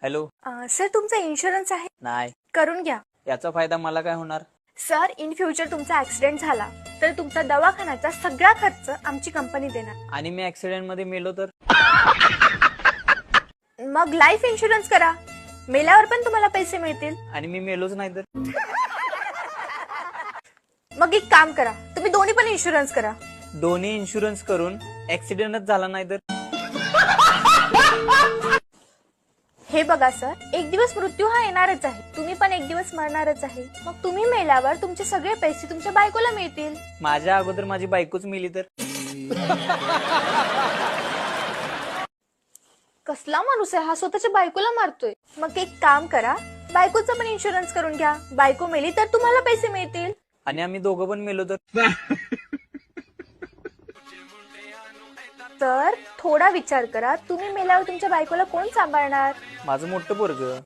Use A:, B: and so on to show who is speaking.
A: Hello.
B: Sir तुमचा insurance आहे?
A: नाही.
B: करून घ्या.
A: याचा फायदा मला काय होणार?
B: सर इन फ्युचर तुमचा ऍक्सिडेंट झाला तर तुमचा दवाखान्याचा सगळा खर्च आमची कंपनी देणार.
A: आणि मी ऍक्सिडेंट मध्ये मेलो तर?
B: मग लाईफ इन्शुरन्स करा, मेल्यावर पण तुम्हाला पैसे मिळतील.
A: आणि मी मेलोच नाही तर?
B: मग एक काम करा, तुम्ही दोन्ही पण इन्शुरन्स करा.
A: दोन्ही इन्शुरन्स करून ऍक्सिडेंटच झाला नाही तर?
B: हे बघा सर, एक दिवस मृत्यू हा येणारच आहे, तुम्ही पण एक दिवस मरणारच आहे. मग तुम्ही मेल्यावर तुमचे सगळे पैसे तुमच्या बायकोला मिळतील.
A: माझ्या अगोदर माझी बायकोच मेली तर?
B: कसला माणूस आहे हा, स्वतःच्या बायकोला मारतोय. मग एक काम करा, बायकोचा पण इन्शुरन्स करून घ्या. बायको मेली तर तुम्हाला पैसे मिळतील.
A: आणि आम्ही दोघं पण मेलो तर?
B: तर थोडा विचार करा, तुम्ही मेल्यावर तुमच्या बायकोला कोण सांभाळणार?
A: माझं मोठं पोरगं.